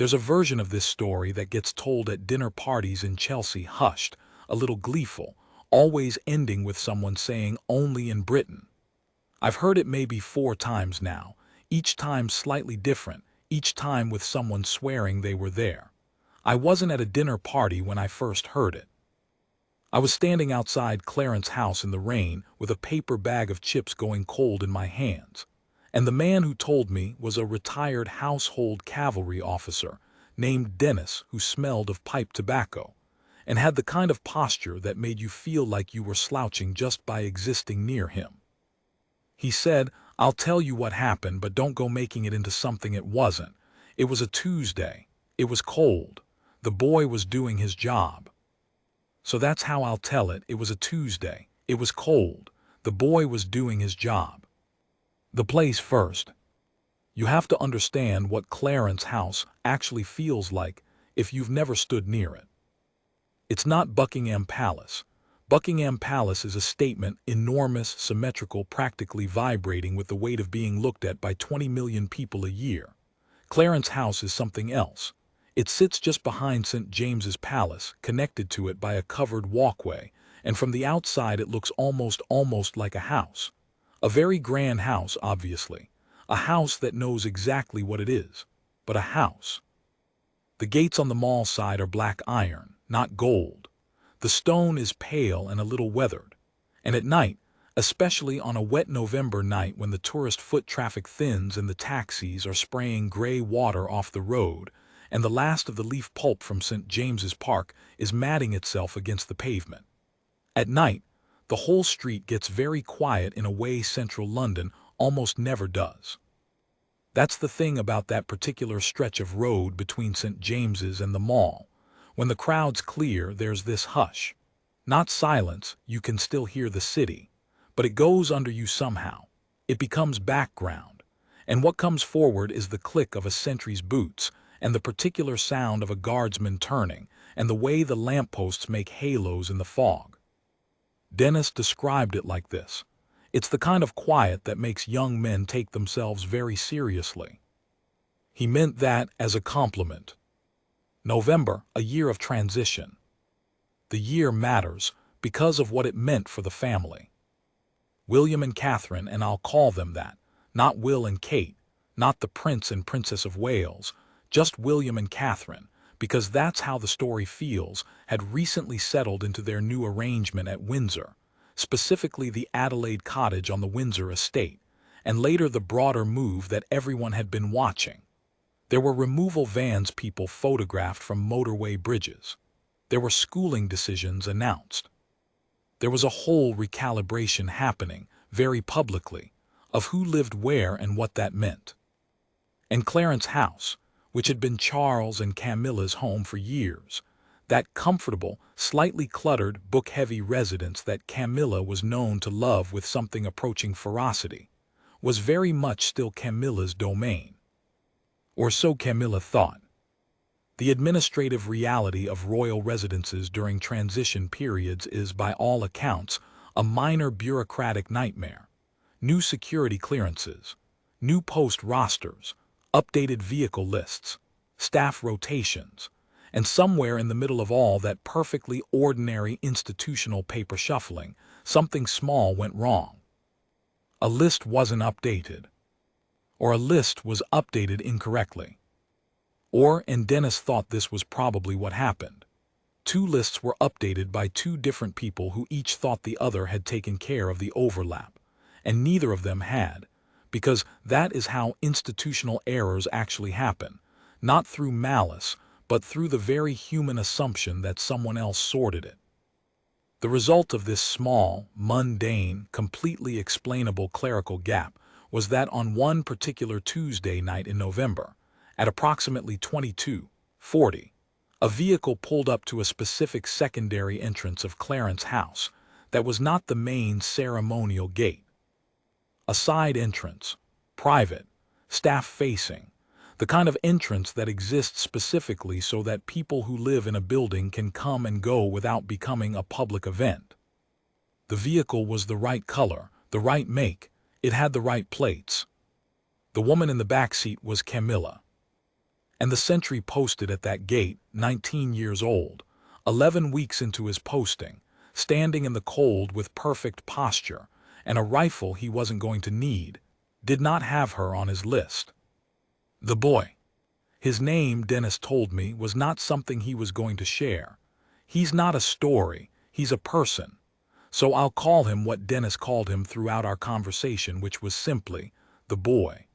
There's a version of this story that gets told at dinner parties in Chelsea, hushed, a little gleeful, always ending with someone saying "only in Britain." I've heard it maybe 4 times now, each time slightly different, each time with someone swearing they were there. I wasn't at a dinner party when I first heard it. I was standing outside Clarence's house in the rain with a paper bag of chips going cold in my hands. And the man who told me was a retired household cavalry officer named Dennis, who smelled of pipe tobacco and had the kind of posture that made you feel like you were slouching just by existing near him. He said, "I'll tell you what happened, but don't go making it into something it wasn't. It was a Tuesday. It was cold. The boy was doing his job." So that's how I'll tell it. It was a Tuesday. It was cold. The boy was doing his job. The place first. You have to understand what Clarence's house actually feels like if you've never stood near it. It's not Buckingham Palace. Buckingham Palace is a statement, enormous, symmetrical, practically vibrating with the weight of being looked at by 20 million people a year. Clarence's house is something else. It sits just behind St. James's Palace, connected to it by a covered walkway, and from the outside it looks almost like a house. A very grand house, obviously. A house that knows exactly what it is. But a house. The gates on the mall side are black iron, not gold. The stone is pale and a little weathered. And at night, especially on a wet November night when the tourist foot traffic thins and the taxis are spraying gray water off the road, and the last of the leaf pulp from St. James's Park is matting itself against the pavement. At night, the whole street gets very quiet in a way central London almost never does. That's the thing about that particular stretch of road between St. James's and the mall. When the crowds clear, there's this hush. Not silence, you can still hear the city, but it goes under you somehow. It becomes background, and what comes forward is the click of a sentry's boots, and the particular sound of a guardsman turning, and the way the lampposts make halos in the fog. Dennis described it like this. It's the kind of quiet that makes young men take themselves very seriously. He meant that as a compliment. November, a year of transition. The year matters because of what it meant for the family. William and Catherine, and I'll call them that, not Will and Kate, not the Prince and Princess of Wales, just William and Catherine, because that's how the story feels, had recently settled into their new arrangement at Windsor, specifically the Adelaide cottage on the Windsor estate, and later the broader move that everyone had been watching. There were removal vans people photographed from motorway bridges. There were schooling decisions announced. There was a whole recalibration happening, very publicly, of who lived where and what that meant. And Clarence's house, which had been Charles and Camilla's home for years, that comfortable, slightly cluttered, book-heavy residence that Camilla was known to love with something approaching ferocity, was very much still Camilla's domain. Or so Camilla thought. The administrative reality of royal residences during transition periods is, by all accounts, a minor bureaucratic nightmare. New security clearances, new post rosters, updated vehicle lists, staff rotations, and somewhere in the middle of all that perfectly ordinary institutional paper shuffling, something small went wrong. A list wasn't updated. Or a list was updated incorrectly. Or, and Dennis thought this was probably what happened, 2 lists were updated by 2 different people who each thought the other had taken care of the overlap, and neither of them had, because that is how institutional errors actually happen, not through malice, but through the very human assumption that someone else sorted it. The result of this small, mundane, completely explainable clerical gap was that on one particular Tuesday night in November, at approximately 22:40, a vehicle pulled up to a specific secondary entrance of Clarence's house that was not the main ceremonial gate. A side entrance, private, staff-facing, the kind of entrance that exists specifically so that people who live in a building can come and go without becoming a public event. The vehicle was the right color, the right make, it had the right plates. The woman in the back seat was Camilla. And the sentry posted at that gate, 19 years old, 11 weeks into his posting, standing in the cold with perfect posture, and a rifle he wasn't going to need, did not have her on his list. The boy. His name, Dennis told me, was not something he was going to share. He's not a story, he's a person. So I'll call him what Dennis called him throughout our conversation, which was simply, the boy.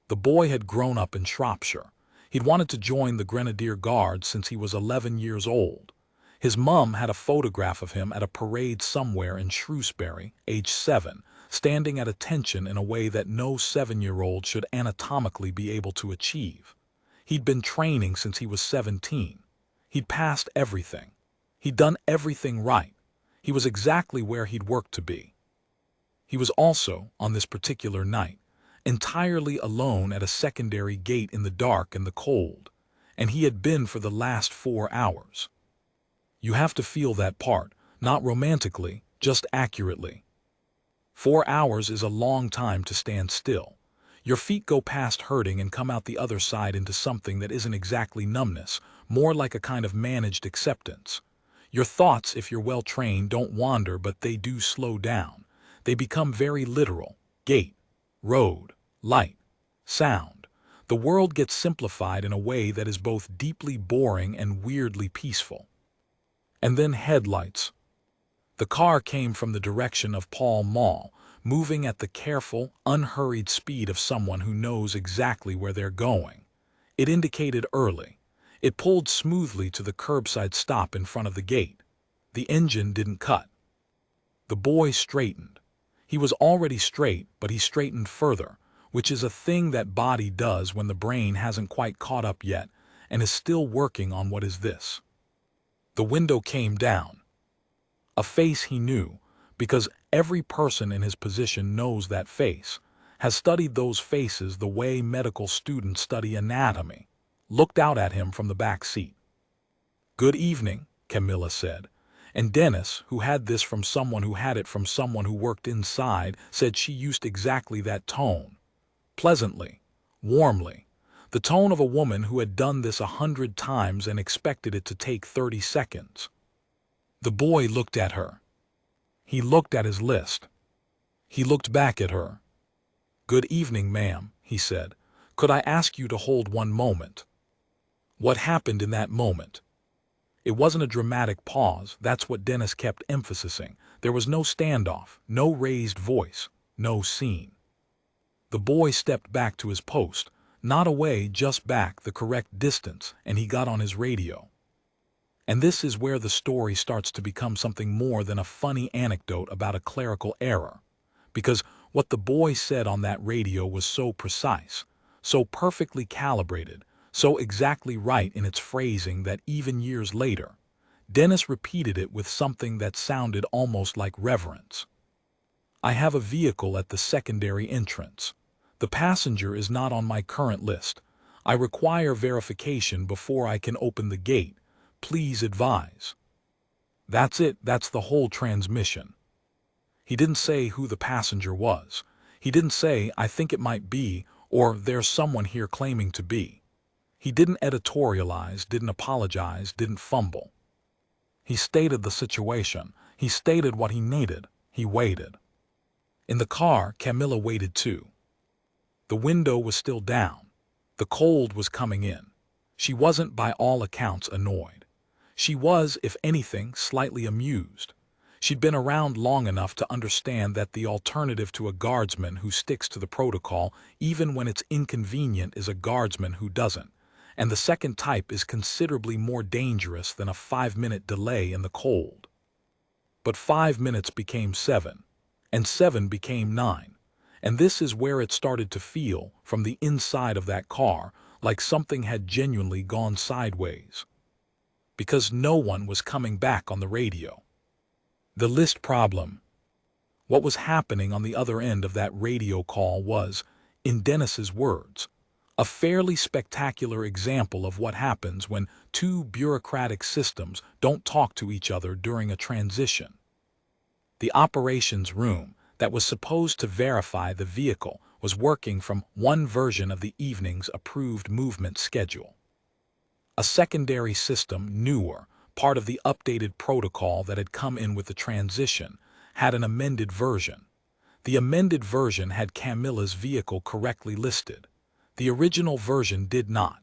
The boy had grown up in Shropshire. He'd wanted to join the Grenadier Guards since he was 11 years old. His mum had a photograph of him at a parade somewhere in Shrewsbury, age 7, standing at attention in a way that no 7-year-old should anatomically be able to achieve. He'd been training since he was 17. He'd passed everything. He'd done everything right. He was exactly where he'd worked to be. He was also, on this particular night, entirely alone at a secondary gate in the dark and the cold, and he had been for the last 4 hours. You have to feel that part, not romantically, just accurately. 4 hours is a long time to stand still. Your feet go past hurting and come out the other side into something that isn't exactly numbness, more like a kind of managed acceptance. Your thoughts, if you're well trained, don't wander, but they do slow down. They become very literal. Gate, road, light, sound. The world gets simplified in a way that is both deeply boring and weirdly peaceful. And then headlights. The car came from the direction of Pall Mall, moving at the careful, unhurried speed of someone who knows exactly where they're going. It indicated early. It pulled smoothly to the curbside stop in front of the gate. The engine didn't cut. The boy straightened. He was already straight, but he straightened further, which is a thing that body does when the brain hasn't quite caught up yet and is still working on what is this. The window came down. A face he knew, because every person in his position knows that face, has studied those faces the way medical students study anatomy, looked out at him from the back seat. "Good evening," Camilla said, and Dennis, who had this from someone who had it from someone who worked inside, said she used exactly that tone. Pleasantly, warmly, the tone of a woman who had done this 100 times and expected it to take 30 seconds. The boy looked at her. He looked at his list. He looked back at her. "Good evening, ma'am," he said. "Could I ask you to hold one moment?" What happened in that moment? It wasn't a dramatic pause. That's what Dennis kept emphasizing. There was no standoff, no raised voice, no scene. The boy stepped back to his post, not away, just back the correct distance, and he got on his radio. And this is where the story starts to become something more than a funny anecdote about a clerical error. Because what the boy said on that radio was so precise, so perfectly calibrated, so exactly right in its phrasing that even years later, Dennis repeated it with something that sounded almost like reverence. "I have a vehicle at the secondary entrance. The passenger is not on my current list. I require verification before I can open the gate. Please advise." That's it. That's the whole transmission. He didn't say who the passenger was. He didn't say, "I think it might be," or "there's someone here claiming to be." He didn't editorialize, didn't apologize, didn't fumble. He stated the situation. He stated what he needed. He waited. In the car, Camilla waited too. The window was still down. The cold was coming in. She wasn't by all accounts annoyed. She was, if anything, slightly amused. She'd been around long enough to understand that the alternative to a guardsman who sticks to the protocol, even when it's inconvenient, is a guardsman who doesn't. And the second type is considerably more dangerous than a 5-minute delay in the cold. But 5 minutes became 7, and 7 became 9. And this is where it started to feel, from the inside of that car, like something had genuinely gone sideways. Because no one was coming back on the radio. The list problem. What was happening on the other end of that radio call was, in Dennis's words, a fairly spectacular example of what happens when two bureaucratic systems don't talk to each other during a transition. The operations room that was supposed to verify the vehicle was working from one version of the evening's approved movement schedule. A secondary system, newer, part of the updated protocol that had come in with the transition, had an amended version. The amended version had Camilla's vehicle correctly listed. The original version did not,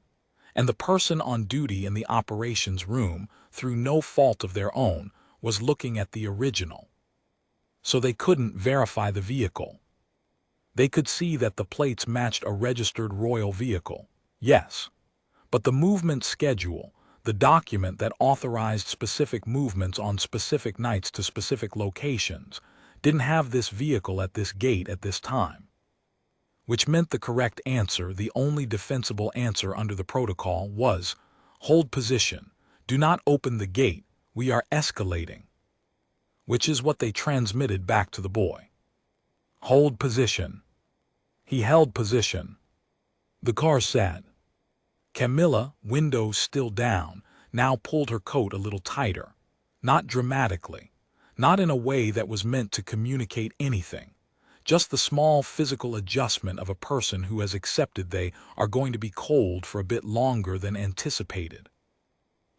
and the person on duty in the operations room, through no fault of their own, was looking at the original. So they couldn't verify the vehicle. They could see that the plates matched a registered royal vehicle, yes. But the movement schedule, the document that authorized specific movements on specific nights to specific locations, didn't have this vehicle at this gate at this time. Which meant the correct answer, the only defensible answer under the protocol, was, hold position, do not open the gate, we are escalating. Which is what they transmitted back to the boy. Hold position. He held position. The car sat. Camilla, windows still down, now pulled her coat a little tighter. Not dramatically. Not in a way that was meant to communicate anything. Just the small physical adjustment of a person who has accepted they are going to be cold for a bit longer than anticipated.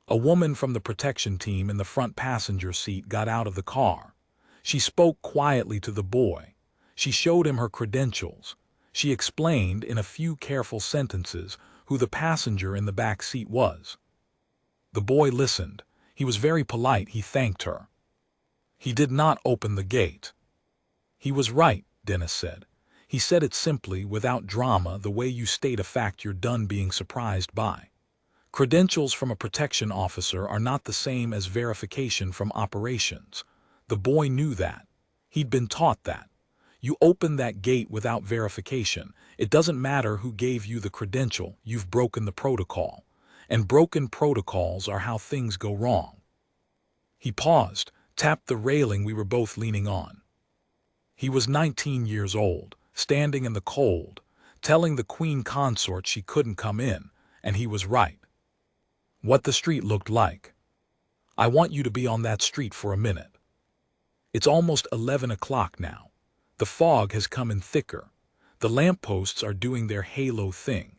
A woman from the protection team in the front passenger seat got out of the car. She spoke quietly to the boy. She showed him her credentials. She explained in a few careful sentences who the passenger in the back seat was. The boy listened. He was very polite. He thanked her. He did not open the gate. He was right, Dennis said. He said it simply, without drama, the way you state a fact you're done being surprised by. Credentials from a protection officer are not the same as verification from operations. The boy knew that. He'd been taught that. You open that gate without verification. It doesn't matter who gave you the credential, you've broken the protocol. And broken protocols are how things go wrong. He paused, tapped the railing we were both leaning on. He was 19 years old, standing in the cold, telling the queen consort she couldn't come in, and he was right. What the street looked like. I want you to be on that street for a minute. It's almost 11 o'clock now. The fog has come in thicker. The lampposts are doing their halo thing.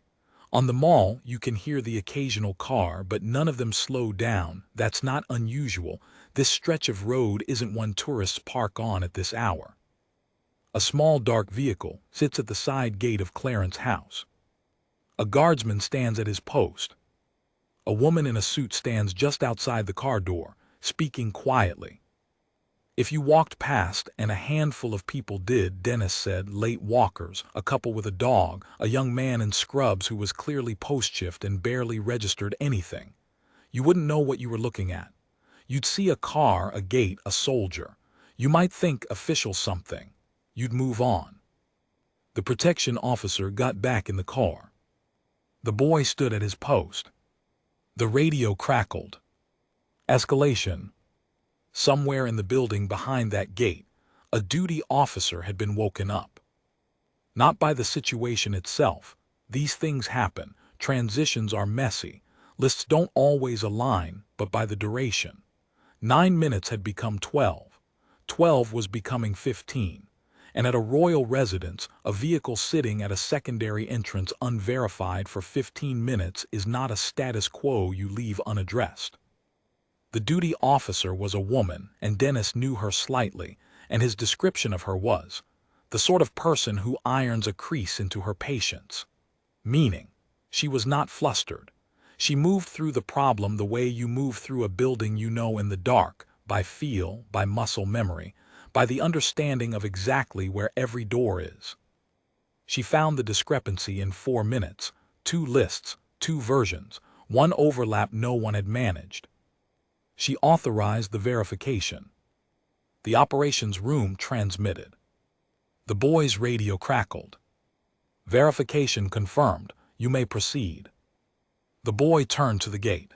On the mall, you can hear the occasional car, but none of them slow down. That's not unusual. This stretch of road isn't one tourists park on at this hour. A small dark vehicle sits at the side gate of Clarence's house. A guardsman stands at his post. A woman in a suit stands just outside the car door, speaking quietly. If you walked past, and a handful of people did, Dennis said, late walkers, a couple with a dog, a young man in scrubs who was clearly post-shift and barely registered anything, you wouldn't know what you were looking at. You'd see a car, a gate, a soldier. You might think official something. You'd move on. The protection officer got back in the car. The boy stood at his post. The radio crackled. Escalation. Somewhere in the building behind that gate, a duty officer had been woken up. Not by the situation itself. These things happen. Transitions are messy. Lists don't always align, but by the duration. 9 minutes had become 12. 12 was becoming 15. And at a royal residence, a vehicle sitting at a secondary entrance unverified for 15 minutes is not a status quo you leave unaddressed. The duty officer was a woman, and Dennis knew her slightly, and his description of her was the sort of person who irons a crease into her patience. Meaning, she was not flustered. She moved through the problem the way you move through a building you know in the dark, by feel, by muscle memory, by the understanding of exactly where every door is. She found the discrepancy in 4 minutes, 2 lists, 2 versions, 1 overlap no one had managed. She authorized the verification. The operations room transmitted. The boy's radio crackled. Verification confirmed. You may proceed. The boy turned to the gate.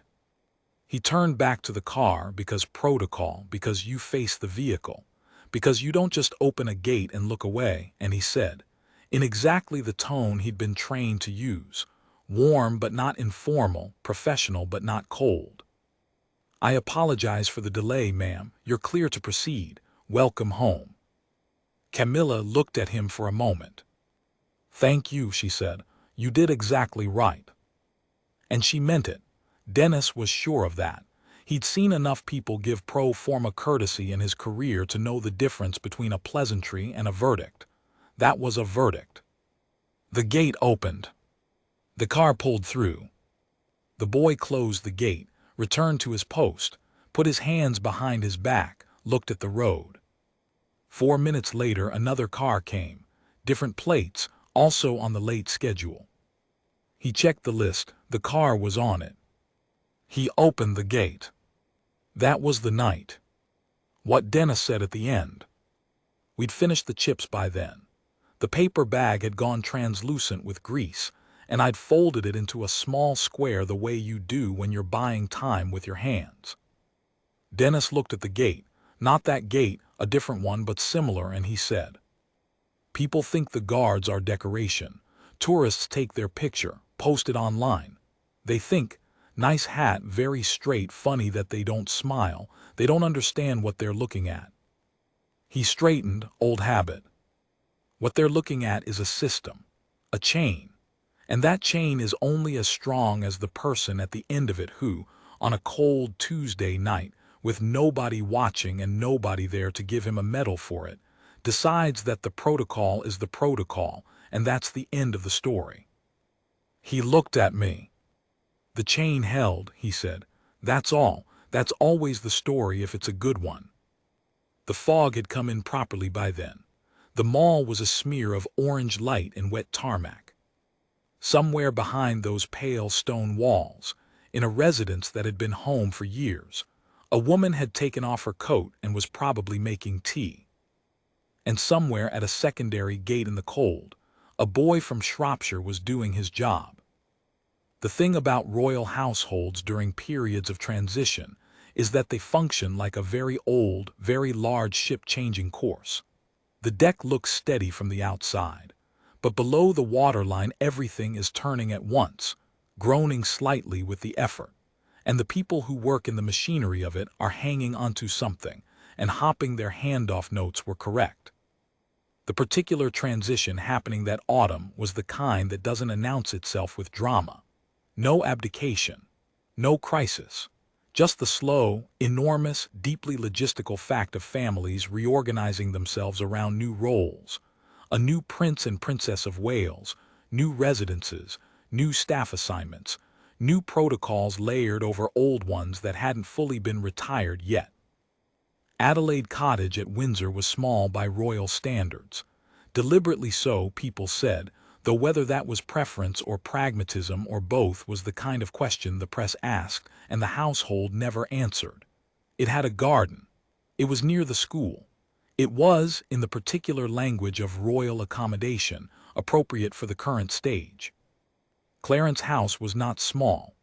He turned back to the car because protocol, because you face the vehicle, because you don't just open a gate and look away, and he said, in exactly the tone he'd been trained to use, warm but not informal, professional but not cold. I apologize for the delay, ma'am. You're clear to proceed. Welcome home. Camilla looked at him for a moment. "Thank you," she said. "You did exactly right." And she meant it. Dennis was sure of that. He'd seen enough people give pro forma courtesy in his career to know the difference between a pleasantry and a verdict. That was a verdict. The gate opened. The car pulled through. The boy closed the gate, returned to his post, put his hands behind his back, looked at the road. 4 minutes later, another car came, different plates, also on the late schedule. He checked the list. The car was on it. He opened the gate. That was the night. What Dennis said at the end. We'd finished the chips by then. The paper bag had gone translucent with grease, and I'd folded it into a small square the way you do when you're buying time with your hands. Dennis looked at the gate, not that gate, a different one but similar, and he said, "People think the guards are decoration. Tourists take their picture, post it online. They think, nice hat, very straight, funny that they don't smile, they don't understand what they're looking at." He straightened, old habit. What they're looking at is a system, a chain. And that chain is only as strong as the person at the end of it who, on a cold Tuesday night, with nobody watching and nobody there to give him a medal for it, decides that the protocol is the protocol, and that's the end of the story. He looked at me. "The chain held," he said. "That's all. That's always the story if it's a good one." The fog had come in properly by then. The mall was a smear of orange light and wet tarmac. Somewhere behind those pale stone walls, in a residence that had been home for years, a woman had taken off her coat and was probably making tea. And somewhere at a secondary gate in the cold, a boy from Shropshire was doing his job. The thing about royal households during periods of transition is that they function like a very old, very large ship changing course. The deck looks steady from the outside, but below the waterline everything is turning at once, groaning slightly with the effort, and the people who work in the machinery of it are hanging onto something, and hopping their handoff notes were correct. The particular transition happening that autumn was the kind that doesn't announce itself with drama. No abdication, no crisis. Just the slow, enormous, deeply logistical fact of families reorganizing themselves around new roles, a new Prince and Princess of Wales, new residences, new staff assignments, new protocols layered over old ones that hadn't fully been retired yet. Adelaide Cottage at Windsor was small by royal standards. Deliberately so, people said, though whether that was preference or pragmatism or both was the kind of question the press asked and the household never answered. It had a garden. It was near the school. It was, in the particular language of royal accommodation, appropriate for the current stage. Clarence House was not small.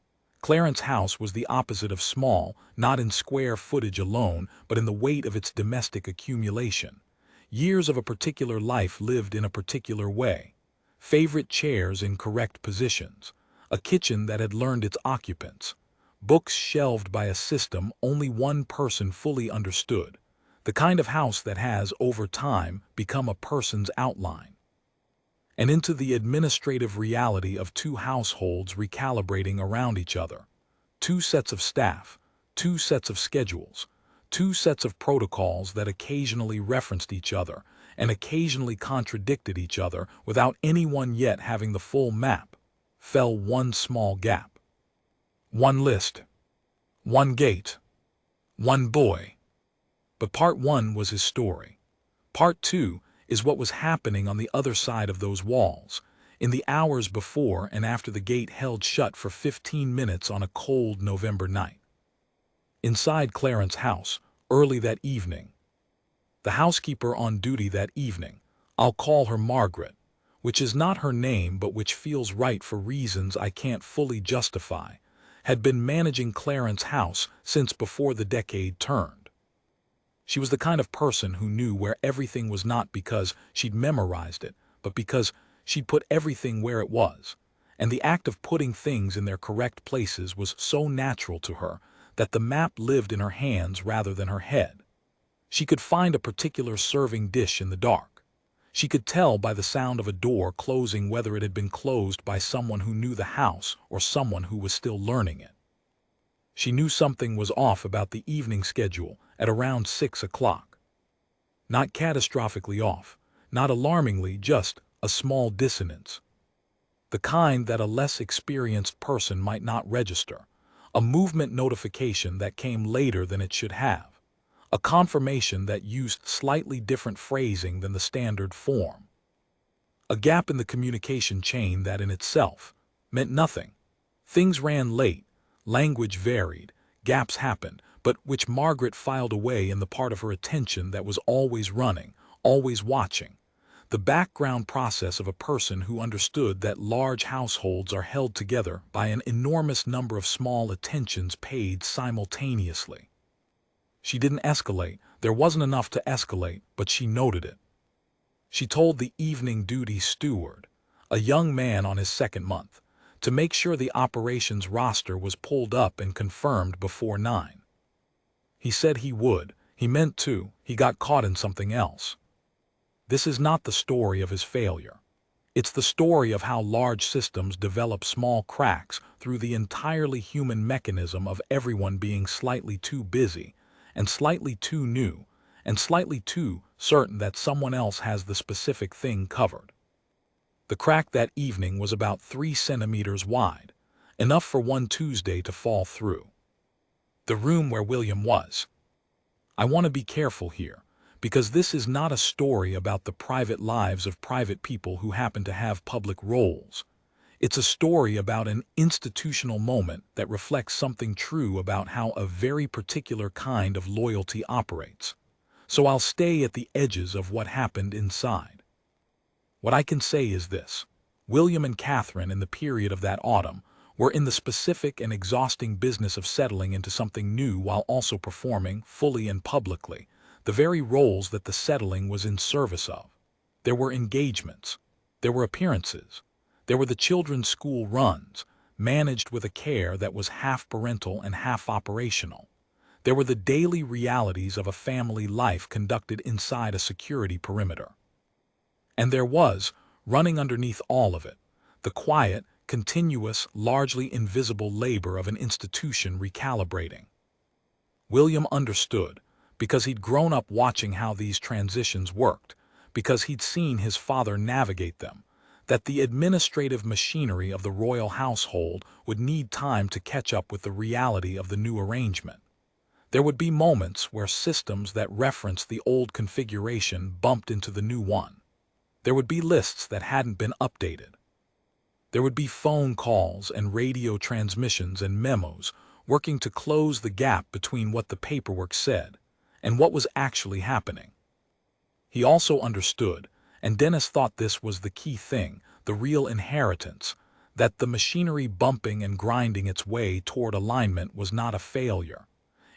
Clarence House was the opposite of small, not in square footage alone, but in the weight of its domestic accumulation. Years of a particular life lived in a particular way. Favorite chairs in correct positions, a kitchen that had learned its occupants, books shelved by a system only one person fully understood, the kind of house that has, over time, become a person's outline. And into the administrative reality of two households recalibrating around each other, two sets of staff, two sets of schedules, two sets of protocols that occasionally referenced each other and occasionally contradicted each other without anyone yet having the full map, fell one small gap. One list. One gate. One boy. But part one was his story. Part two is what was happening on the other side of those walls, in the hours before and after the gate held shut for 15 minutes on a cold November night. Inside Clarence House, early that evening, the housekeeper on duty that evening, I'll call her Margaret, which is not her name but which feels right for reasons I can't fully justify, had been managing Clarence House since before the decade turned. She was the kind of person who knew where everything was not because she'd memorized it, but because she'd put everything where it was, and the act of putting things in their correct places was so natural to her that the map lived in her hands rather than her head. She could find a particular serving dish in the dark. She could tell by the sound of a door closing whether it had been closed by someone who knew the house or someone who was still learning it. She knew something was off about the evening schedule at around 6 o'clock. Not catastrophically off, not alarmingly, just a small dissonance. The kind that a less experienced person might not register, a movement notification that came later than it should have, a confirmation that used slightly different phrasing than the standard form. A gap in the communication chain that in itself meant nothing. Things ran late, language varied, gaps happened, but which Margaret filed away in the part of her attention that was always running, always watching. The background process of a person who understood that large households are held together by an enormous number of small attentions paid simultaneously. She didn't escalate. There wasn't enough to escalate, but she noted it. She told the evening duty steward, a young man on his second month, to make sure the operations roster was pulled up and confirmed before 9. He said he would. He meant to. He got caught in something else. This is not the story of his failure. It's the story of how large systems develop small cracks through the entirely human mechanism of everyone being slightly too busy, and slightly too new, and slightly too certain that someone else has the specific thing covered. The crack that evening was about 3 centimeters wide, enough for one Tuesday to fall through. The room where William was. I want to be careful here, because this is not a story about the private lives of private people who happen to have public roles. It's a story about an institutional moment that reflects something true about how a very particular kind of loyalty operates. So I'll stay at the edges of what happened inside. What I can say is this: William and Catherine in the period of that autumn were in the specific and exhausting business of settling into something new while also performing, fully and publicly, the very roles that the settling was in service of. There were engagements. There were appearances. There were the children's school runs, managed with a care that was half parental and half operational. There were the daily realities of a family life conducted inside a security perimeter. And there was, running underneath all of it, the quiet, continuous, largely invisible labor of an institution recalibrating. William understood, because he'd grown up watching how these transitions worked, because he'd seen his father navigate them, that the administrative machinery of the royal household would need time to catch up with the reality of the new arrangement. There would be moments where systems that referenced the old configuration bumped into the new one. There would be lists that hadn't been updated. There would be phone calls and radio transmissions and memos working to close the gap between what the paperwork said and what was actually happening. He also understood, and Dennis thought this was the key thing, the real inheritance, that the machinery bumping and grinding its way toward alignment was not a failure.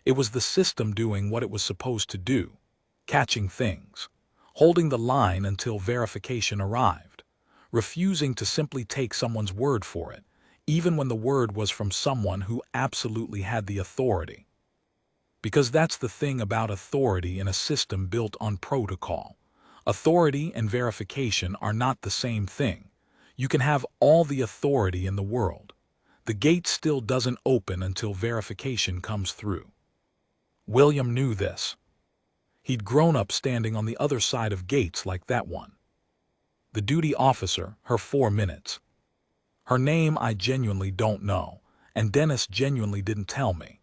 It was the system doing what it was supposed to do, catching things, holding the line until verification arrived, refusing to simply take someone's word for it, even when the word was from someone who absolutely had the authority. Because that's the thing about authority in a system built on protocol. Authority and verification are not the same thing. You can have all the authority in the world. The gate still doesn't open until verification comes through. William knew this. He'd grown up standing on the other side of gates like that one. The duty officer, her 4 minutes. Her name I genuinely don't know, and Dennis genuinely didn't tell me.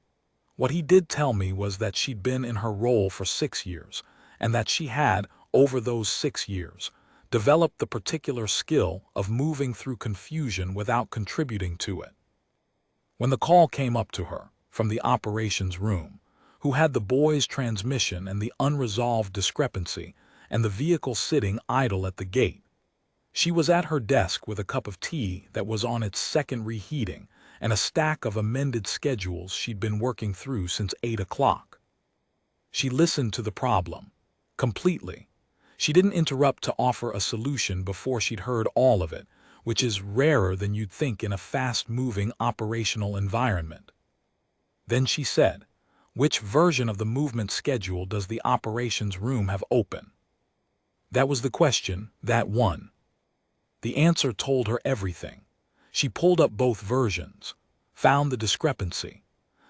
What he did tell me was that she'd been in her role for 6 years, and that she had, over those 6 years, developed the particular skill of moving through confusion without contributing to it. When the call came up to her, from the operations room, who had the boy's transmission and the unresolved discrepancy, and the vehicle sitting idle at the gate, she was at her desk with a cup of tea that was on its second reheating and a stack of amended schedules she'd been working through since 8 o'clock. She listened to the problem, completely. She didn't interrupt to offer a solution before she'd heard all of it, which is rarer than you'd think in a fast-moving operational environment. Then she said, "Which version of the movement schedule does the operations room have open?" That was the question, that one. The answer told her everything. She pulled up both versions, found the discrepancy,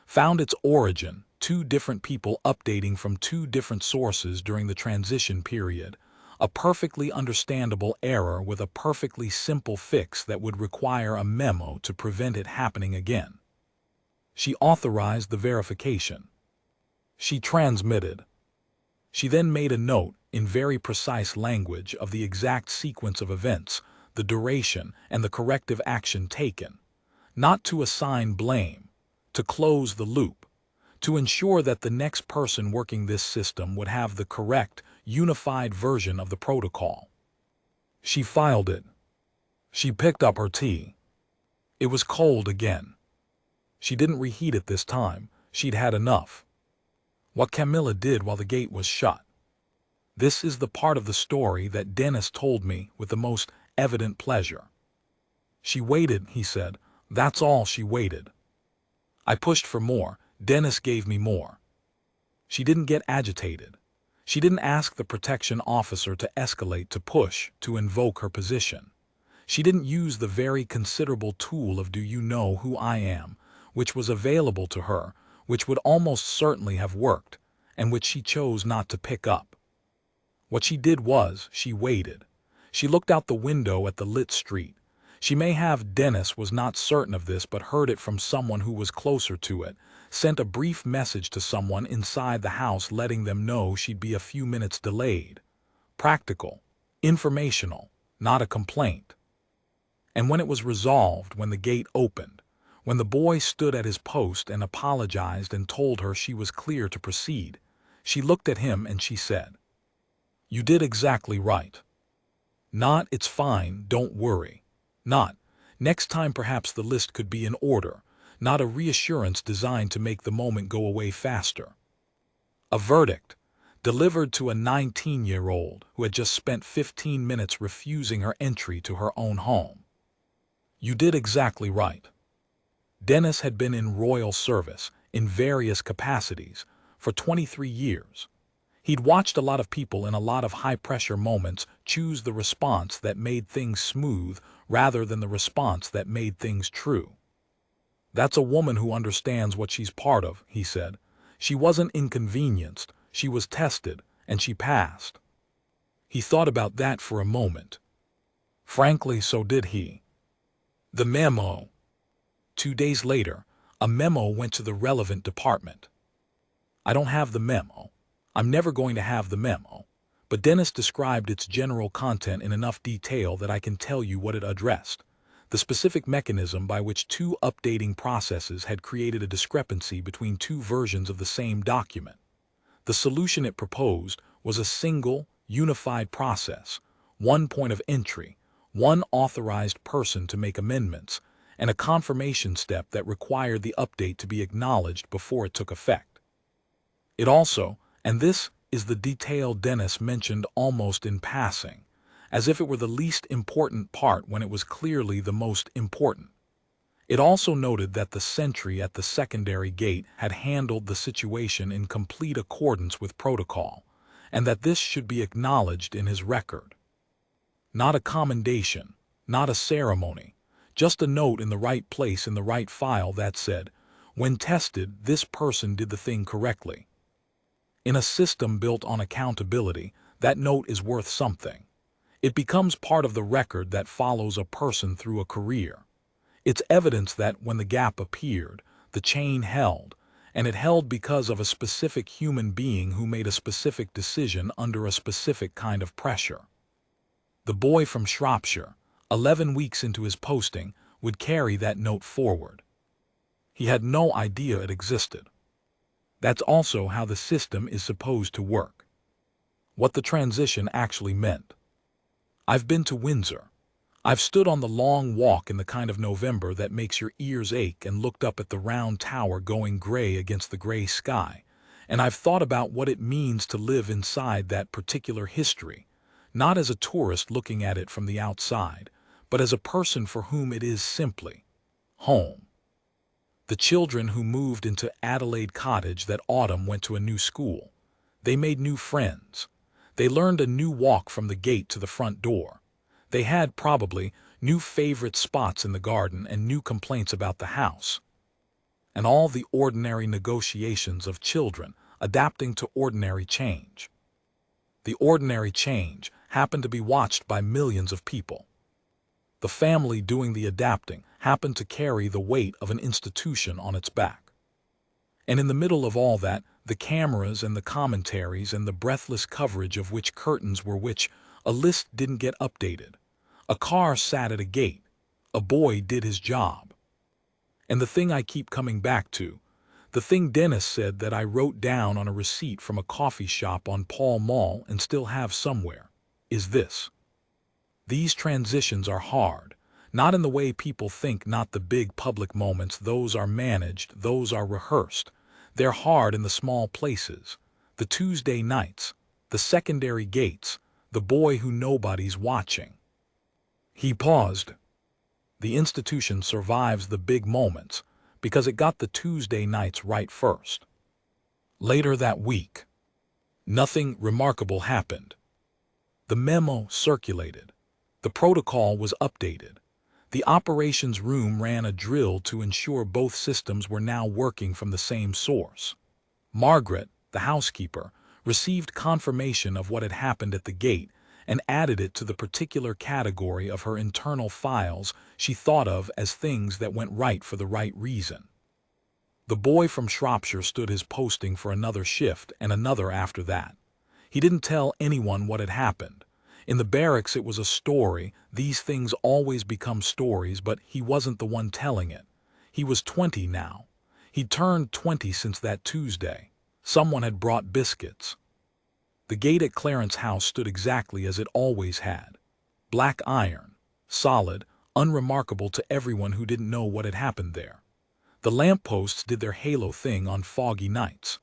found its origin, two different people updating from two different sources during the transition period, a perfectly understandable error with a perfectly simple fix that would require a memo to prevent it happening again. She authorized the verification. She transmitted. She then made a note, in very precise language, of the exact sequence of events, the duration, and the corrective action taken. Not to assign blame, to close the loop, to ensure that the next person working this system would have the correct, unified version of the protocol. She filed it. She picked up her tea. It was cold again. She didn't reheat it this time. She'd had enough. What Camilla did while the gate was shut. This is the part of the story that Dennis told me with the most evident pleasure. She waited, he said. That's all, she waited. I pushed for more. Dennis gave me more. She didn't get agitated. She didn't ask the protection officer to escalate, to push, to invoke her position. She didn't use the very considerable tool of "do you know who I am," which was available to her, which would almost certainly have worked, and which she chose not to pick up. What she did was, she waited. She looked out the window at the lit street. She may have, Dennis was not certain of this, but heard it from someone who was closer to it, sent a brief message to someone inside the house letting them know she'd be a few minutes delayed. Practical, informational, not a complaint. And when it was resolved, when the gate opened, when the boy stood at his post and apologized and told her she was clear to proceed, she looked at him and she said, "You did exactly right." Not, "It's fine, don't worry." Not, "Next time perhaps the list could be in order." Not a reassurance designed to make the moment go away faster. A verdict, delivered to a 19-year-old who had just spent 15 minutes refusing her entry to her own home. You did exactly right. Dennis had been in royal service, in various capacities, for 23 years. He'd watched a lot of people in a lot of high-pressure moments choose the response that made things smooth rather than the response that made things true. "That's a woman who understands what she's part of," he said. "She wasn't inconvenienced, she was tested, and she passed." He thought about that for a moment. Frankly, so did he. The memo. 2 days later, a memo went to the relevant department. I don't have the memo. I'm never going to have the memo. But Dennis described its general content in enough detail that I can tell you what it addressed. The specific mechanism by which two updating processes had created a discrepancy between two versions of the same document. The solution it proposed was a single, unified process, one point of entry, one authorized person to make amendments, and a confirmation step that required the update to be acknowledged before it took effect. It also, and this is the detail Dennis mentioned almost in passing, as if it were the least important part when it was clearly the most important. It also noted that the sentry at the secondary gate had handled the situation in complete accordance with protocol, and that this should be acknowledged in his record. Not a commendation, not a ceremony, just a note in the right place in the right file that said, "When tested, this person did the thing correctly." In a system built on accountability, that note is worth something. It becomes part of the record that follows a person through a career. It's evidence that when the gap appeared, the chain held, and it held because of a specific human being who made a specific decision under a specific kind of pressure. The boy from Shropshire, 11 weeks into his posting, would carry that note forward. He had no idea it existed. That's also how the system is supposed to work. What the transition actually meant. I've been to Windsor. I've stood on the long walk in the kind of November that makes your ears ache and looked up at the round tower going gray against the gray sky, and I've thought about what it means to live inside that particular history, not as a tourist looking at it from the outside, but as a person for whom it is simply home. The children who moved into Adelaide Cottage that autumn went to a new school. They made new friends. They learned a new walk from the gate to the front door. They had, probably, new favorite spots in the garden and new complaints about the house. And all the ordinary negotiations of children adapting to ordinary change. The ordinary change happened to be watched by millions of people. The family doing the adapting happened to carry the weight of an institution on its back. And in the middle of all that, the cameras and the commentaries and the breathless coverage of which curtains were which, a list didn't get updated. A car sat at a gate. A boy did his job. And the thing I keep coming back to, the thing Dennis said that I wrote down on a receipt from a coffee shop on Pall Mall and still have somewhere, is this. These transitions are hard, not in the way people think, not the big public moments, those are managed, those are rehearsed. They're hard in the small places, the Tuesday nights, the secondary gates, the boy who nobody's watching. He paused. The institution survives the big moments because it got the Tuesday nights right first. Later that week, nothing remarkable happened. The memo circulated. The protocol was updated. The operations room ran a drill to ensure both systems were now working from the same source. Margaret, the housekeeper, received confirmation of what had happened at the gate and added it to the particular category of her internal files she thought of as things that went right for the right reason. The boy from Shropshire stood his posting for another shift and another after that. He didn't tell anyone what had happened. In the barracks it was a story, these things always become stories, but he wasn't the one telling it. He was 20 now. He'd turned 20 since that Tuesday. Someone had brought biscuits. The gate at Clarence House stood exactly as it always had. Black iron, solid, unremarkable to everyone who didn't know what had happened there. The lampposts did their halo thing on foggy nights.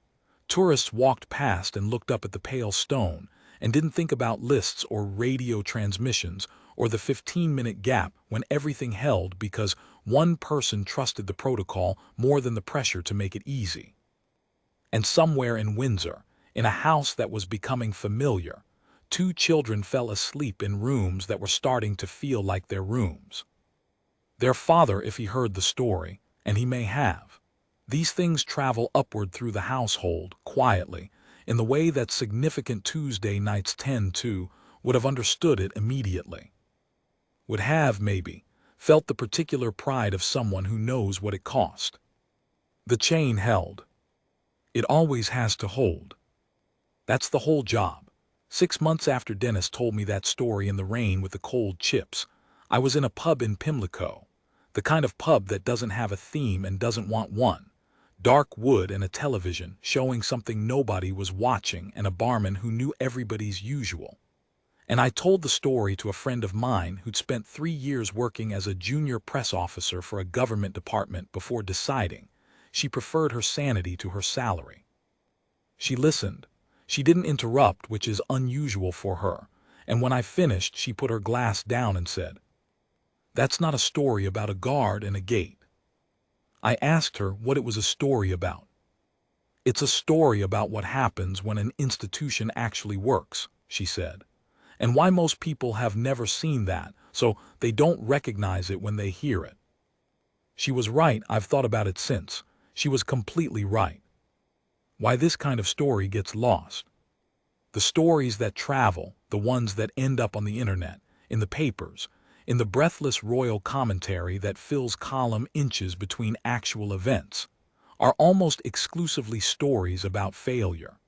Tourists walked past and looked up at the pale stone and didn't think about lists or radio transmissions or the 15-minute gap when everything held because one person trusted the protocol more than the pressure to make it easy. And somewhere in Windsor, in a house that was becoming familiar, 2 children fell asleep in rooms that were starting to feel like their rooms. Their father, if he heard the story, and he may have. These things travel upward through the household, quietly, in the way that significant Tuesday nights tend to, would have understood it immediately. Would have, maybe, felt the particular pride of someone who knows what it cost. The chain held. It always has to hold. That's the whole job. 6 months after Dennis told me that story in the rain with the cold chips, I was in a pub in Pimlico. The kind of pub that doesn't have a theme and doesn't want one. Dark wood and a television showing something nobody was watching and a barman who knew everybody's usual. And I told the story to a friend of mine who'd spent 3 years working as a junior press officer for a government department before deciding she preferred her sanity to her salary. She listened. She didn't interrupt, which is unusual for her, and when I finished she put her glass down and said, "That's not a story about a guard and a gate." I asked her what it was a story about. "It's a story about what happens when an institution actually works," she said, "and why most people have never seen that, so they don't recognize it when they hear it." She was right. I've thought about it since. She was completely right. Why this kind of story gets lost. The stories that travel, the ones that end up on the internet, in the papers, in the breathless royal commentary that fills column inches between actual events, are almost exclusively stories about failure.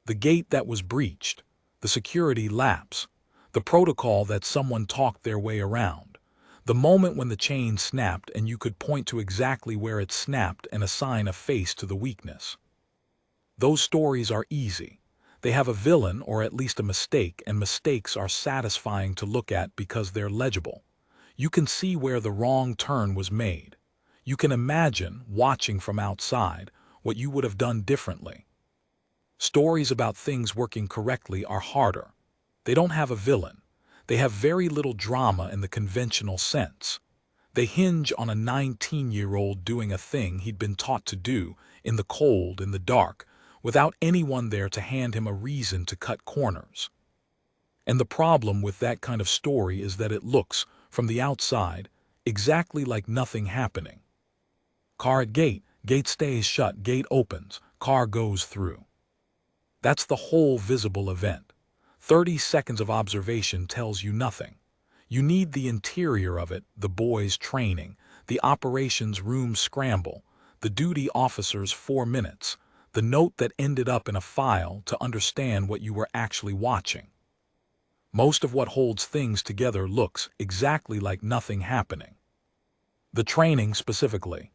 The gate that was breached, the security lapse, the protocol that someone talked their way around, the moment when the chain snapped and you could point to exactly where it snapped and assign a face to the weakness. Those stories are easy. They have a villain or at least a mistake, and mistakes are satisfying to look at because they're legible. You can see where the wrong turn was made. You can imagine, watching from outside, what you would have done differently. Stories about things working correctly are harder. They don't have a villain. They have very little drama in the conventional sense. They hinge on a 19-year-old doing a thing he'd been taught to do, in the cold, in the dark, without anyone there to hand him a reason to cut corners. And the problem with that kind of story is that it looks, from the outside, exactly like nothing happening. Car at gate, gate stays shut, gate opens, car goes through. That's the whole visible event. 30 seconds of observation tells you nothing. You need the interior of it, the boys' training, the operations room scramble, the duty officer's 4 minutes, the note that ended up in a file to understand what you were actually watching. Most of what holds things together looks exactly like nothing happening. The training specifically.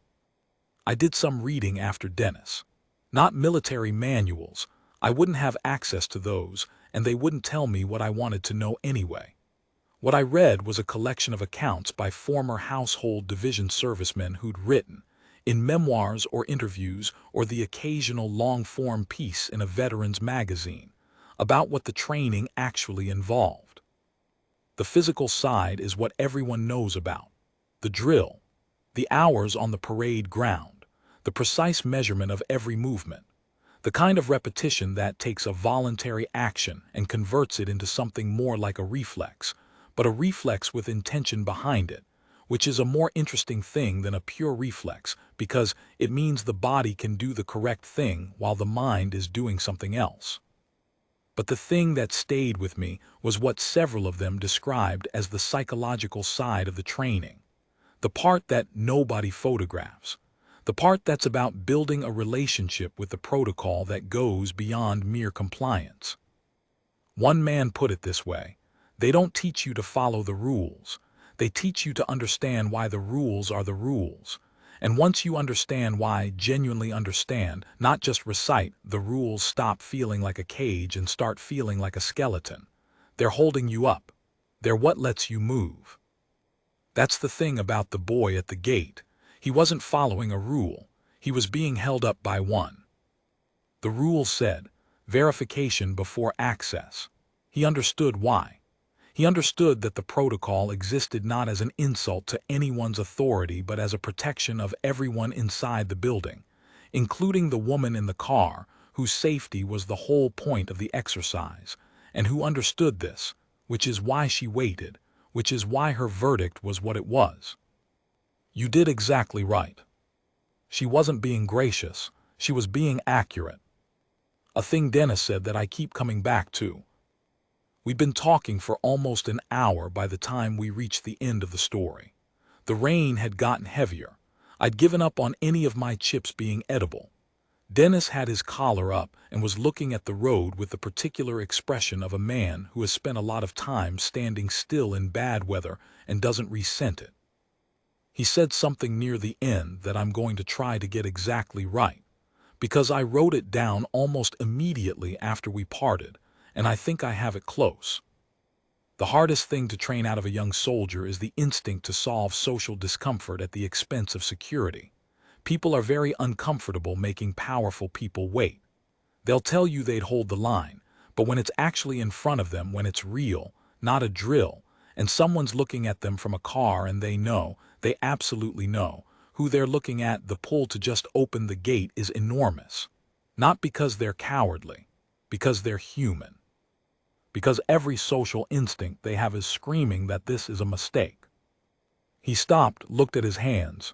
I did some reading after Dennis. Not military manuals. I wouldn't have access to those, and they wouldn't tell me what I wanted to know anyway. What I read was a collection of accounts by former household division servicemen who'd written, in memoirs or interviews or the occasional long-form piece in a veteran's magazine, about what the training actually involved. The physical side is what everyone knows about. The drill, the hours on the parade ground, the precise measurement of every movement, the kind of repetition that takes a voluntary action and converts it into something more like a reflex, but a reflex with intention behind it, which is a more interesting thing than a pure reflex because it means the body can do the correct thing while the mind is doing something else. But the thing that stayed with me was what several of them described as the psychological side of the training, the part that nobody photographs, the part that's about building a relationship with the protocol that goes beyond mere compliance. One man put it this way: they don't teach you to follow the rules. They teach you to understand why the rules are the rules. And once you understand why, genuinely understand, not just recite, the rules stop feeling like a cage and start feeling like a skeleton. They're holding you up. They're what lets you move. That's the thing about the boy at the gate. He wasn't following a rule. He was being held up by one. The rule said, verification before access. He understood why. He understood that the protocol existed not as an insult to anyone's authority but as a protection of everyone inside the building, including the woman in the car, whose safety was the whole point of the exercise, and who understood this, which is why she waited, which is why her verdict was what it was. You did exactly right. She wasn't being gracious, she was being accurate. A thing Dennis said that I keep coming back to. We'd been talking for almost an hour by the time we reached the end of the story. The rain had gotten heavier. I'd given up on any of my chips being edible. Dennis had his collar up and was looking at the road with the particular expression of a man who has spent a lot of time standing still in bad weather and doesn't resent it. He said something near the end that I'm going to try to get exactly right, because I wrote it down almost immediately after we parted, and I think I have it close. The hardest thing to train out of a young soldier is the instinct to solve social discomfort at the expense of security. People are very uncomfortable making powerful people wait. They'll tell you they'd hold the line, but when it's actually in front of them, when it's real, not a drill, and someone's looking at them from a car and they absolutely know, who they're looking at, the pull to just open the gate is enormous. Not because they're cowardly, because they're human. Because every social instinct they have is screaming that this is a mistake. He stopped, looked at his hands.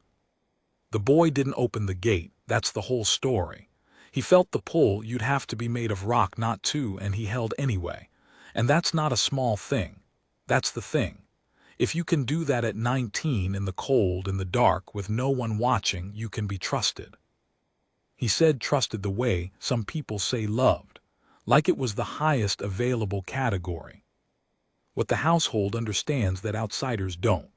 The boy didn't open the gate, that's the whole story. He felt the pull, you'd have to be made of rock not to, and he held anyway. And that's not a small thing. That's the thing. If you can do that at 19 in the cold, in the dark, with no one watching, you can be trusted. He said trusted the way some people say loved, like it was the highest available category. What the household understands that outsiders don't.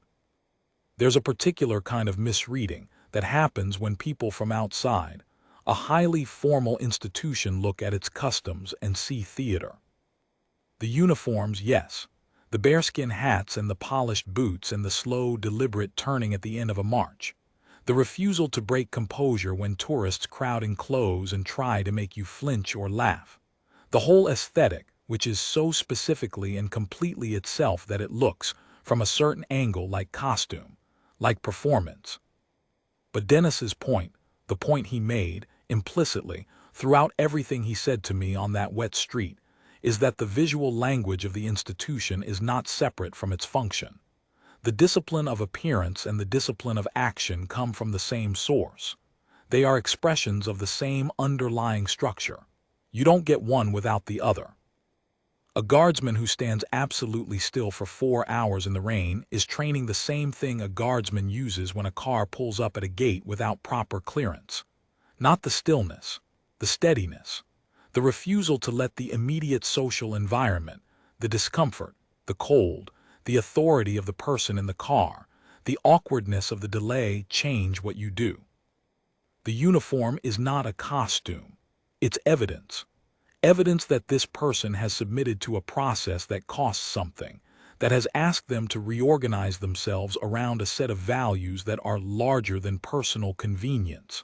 There's a particular kind of misreading that happens when people from outside, a highly formal institution, look at its customs and see theater. The uniforms, yes. The bearskin hats and the polished boots and the slow, deliberate turning at the end of a march. The refusal to break composure when tourists crowd in clothes and try to make you flinch or laugh. The whole aesthetic, which is so specifically and completely itself that it looks, from a certain angle, like costume, like performance. But Dennis's point, the point he made, implicitly, throughout everything he said to me on that wet street, is that the visual language of the institution is not separate from its function. The discipline of appearance and the discipline of action come from the same source. They are expressions of the same underlying structure. You don't get one without the other. A guardsman who stands absolutely still for 4 hours in the rain is training the same thing a guardsman uses when a car pulls up at a gate without proper clearance. Not the stillness, the steadiness, the refusal to let the immediate social environment, the discomfort, the cold, the authority of the person in the car, the awkwardness of the delay change what you do. The uniform is not a costume. It's evidence. Evidence that this person has submitted to a process that costs something, that has asked them to reorganize themselves around a set of values that are larger than personal convenience.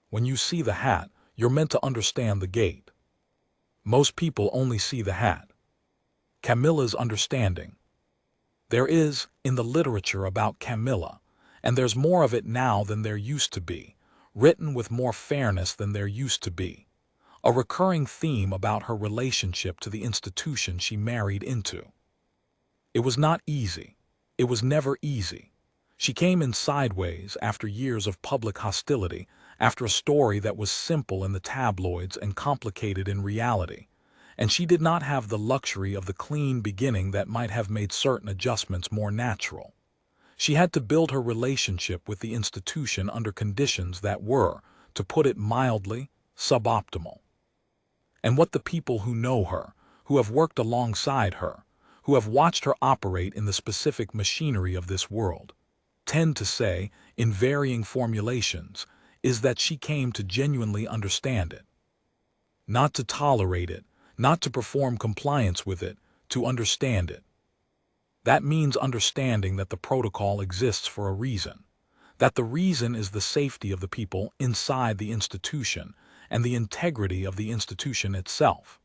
When you see the hat, you're meant to understand the gate. Most people only see the hat. Camilla's understanding. There is, in the literature about Camilla, and there's more of it now than there used to be, written with more fairness than there used to be, a recurring theme about her relationship to the institution she married into. It was not easy. It was never easy. She came in sideways after years of public hostility, after a story that was simple in the tabloids and complicated in reality, and she did not have the luxury of the clean beginning that might have made certain adjustments more natural. She had to build her relationship with the institution under conditions that were, to put it mildly, suboptimal. And what the people who know her, who have worked alongside her, who have watched her operate in the specific machinery of this world, tend to say, in varying formulations, is that she came to genuinely understand it. Not to tolerate it, not to perform compliance with it, to understand it. That means understanding that the protocol exists for a reason, that the reason is the safety of the people inside the institution and the integrity of the institution itself,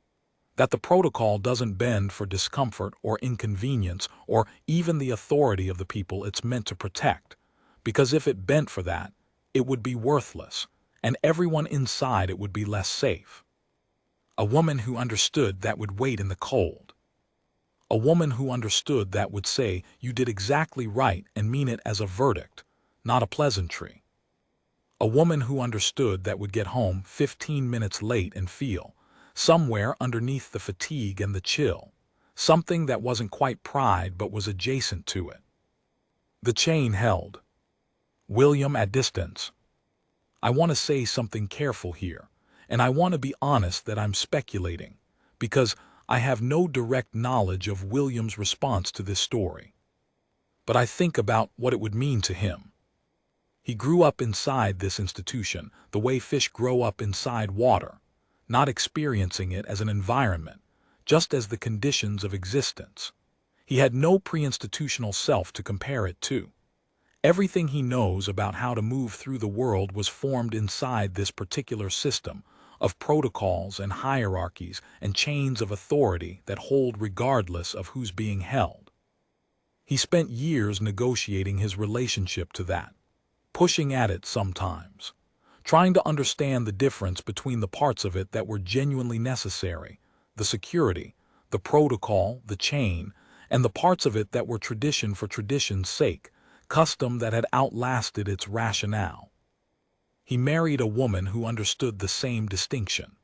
that the protocol doesn't bend for discomfort or inconvenience or even the authority of the people it's meant to protect, because if it bent for that, it would be worthless, and everyone inside it would be less safe. A woman who understood that would wait in the cold. A woman who understood that would say you did exactly right and mean it as a verdict, not a pleasantry. A woman who understood that would get home 15 minutes late and feel, somewhere underneath the fatigue and the chill, something that wasn't quite pride but was adjacent to it. The chain held. William at distance. I want to say something careful here, and I want to be honest that I'm speculating, because I have no direct knowledge of William's response to this story. But I think about what it would mean to him. He grew up inside this institution, the way fish grow up inside water, not experiencing it as an environment, just as the conditions of existence. He had no pre-institutional self to compare it to. Everything he knows about how to move through the world was formed inside this particular system of protocols and hierarchies and chains of authority that hold regardless of who's being held. He spent years negotiating his relationship to that, pushing at it sometimes, trying to understand the difference between the parts of it that were genuinely necessary, the security, the protocol, the chain, and the parts of it that were tradition for tradition's sake, custom that had outlasted its rationale. He married a woman who understood the same distinction,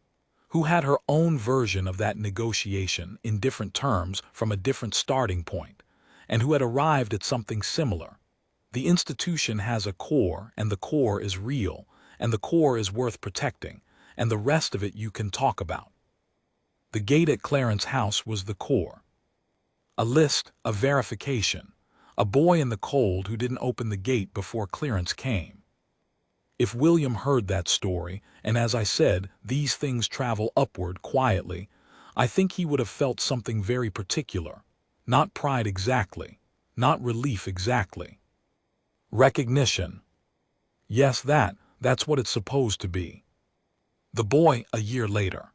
who had her own version of that negotiation in different terms from a different starting point, and who had arrived at something similar. The institution has a core, and the core is real, and the core is worth protecting, and the rest of it you can talk about. The gate at Clarence House was the core. A list, a verification, a boy in the cold who didn't open the gate before clearance came. If William heard that story, and as I said, these things travel upward quietly, I think he would have felt something very particular. Not pride exactly, not relief exactly. Recognition. Yes, that's what it's supposed to be. The boy, a year later.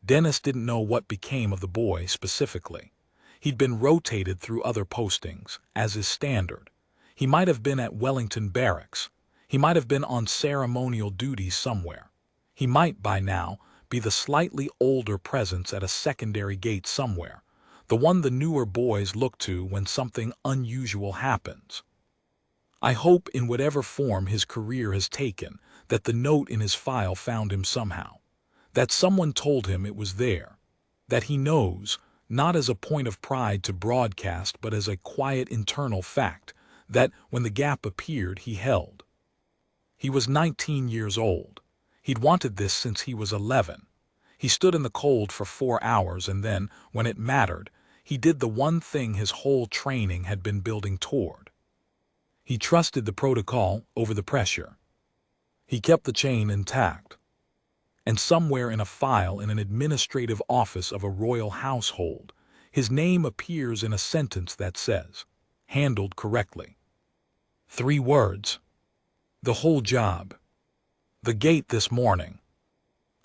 Dennis didn't know what became of the boy specifically. He'd been rotated through other postings, as is standard. He might have been at Wellington Barracks. He might have been on ceremonial duties somewhere. He might, by now, be the slightly older presence at a secondary gate somewhere, the one the newer boys look to when something unusual happens. I hope, in whatever form his career has taken, that the note in his file found him somehow, that someone told him it was there, that he knows, not as a point of pride to broadcast but as a quiet internal fact, that when the gap appeared he held. He was 19 years old. He'd wanted this since he was 11. He stood in the cold for 4 hours and then, when it mattered, he did the one thing his whole training had been building toward. He trusted the protocol over the pressure. He kept the chain intact. And somewhere in a file in an administrative office of a royal household, his name appears in a sentence that says, "Handled correctly." 3 words. The whole job. The gate this morning.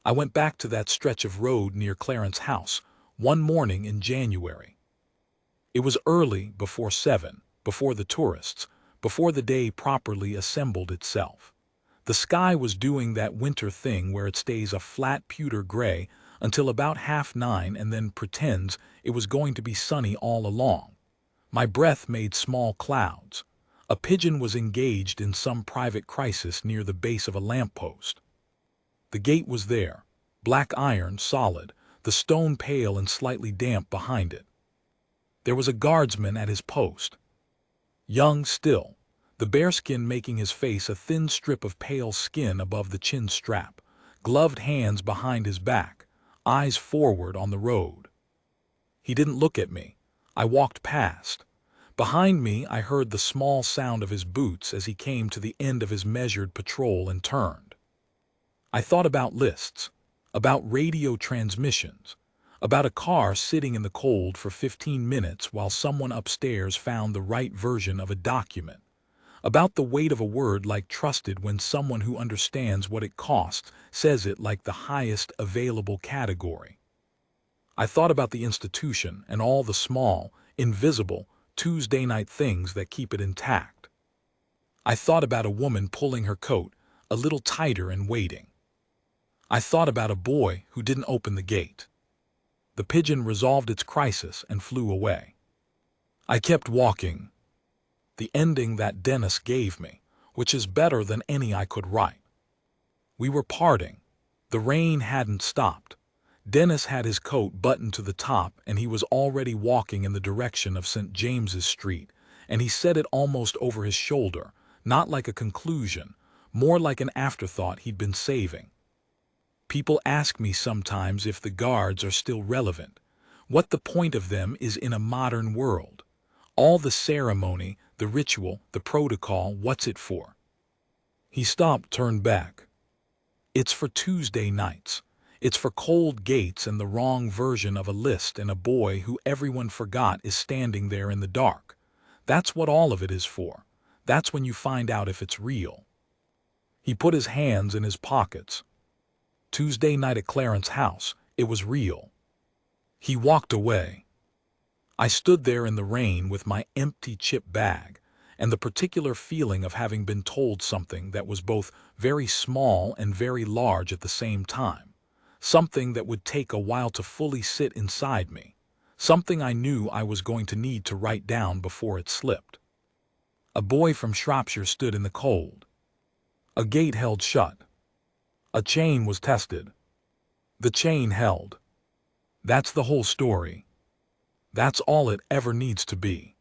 I went back to that stretch of road near Clarence House one morning in January. It was early, before 7, before the tourists, before the day properly assembled itself. The sky was doing that winter thing where it stays a flat pewter gray until about 9:30 and then pretends it was going to be sunny all along. My breath made small clouds. A pigeon was engaged in some private crisis near the base of a lamppost. The gate was there, black iron, solid, the stone pale and slightly damp behind it. There was a guardsman at his post. Young still, the bearskin making his face a thin strip of pale skin above the chin strap, gloved hands behind his back, eyes forward on the road. He didn't look at me. I walked past. Behind me I heard the small sound of his boots as he came to the end of his measured patrol and turned. I thought about lists, about radio transmissions, about a car sitting in the cold for 15 minutes while someone upstairs found the right version of a document, about the weight of a word like trusted when someone who understands what it costs says it like the highest available category. I thought about the institution and all the small, invisible, Tuesday night things that keep it intact. I thought about a woman pulling her coat a little tighter and waiting. I thought about a boy who didn't open the gate. The pigeon resolved its crisis and flew away. I kept walking. The ending that Dennis gave me, which is better than any I could write. We were parting. The rain hadn't stopped. Dennis had his coat buttoned to the top and he was already walking in the direction of St. James's Street, and he said it almost over his shoulder, not like a conclusion, more like an afterthought he'd been saving. People ask me sometimes if the guards are still relevant, what the point of them is in a modern world. All the ceremony, the ritual, the protocol, what's it for? He stopped, turned back. It's for Tuesday nights. It's for cold gates and the wrong version of a list and a boy who everyone forgot is standing there in the dark. That's what all of it is for. That's when you find out if it's real. He put his hands in his pockets. Tuesday night at Clarence House, it was real. He walked away. I stood there in the rain with my empty chip bag and the particular feeling of having been told something that was both very small and very large at the same time, something that would take a while to fully sit inside me, something I knew I was going to need to write down before it slipped. A boy from Shropshire stood in the cold. A gate held shut. A chain was tested. The chain held. That's the whole story. That's all it ever needs to be.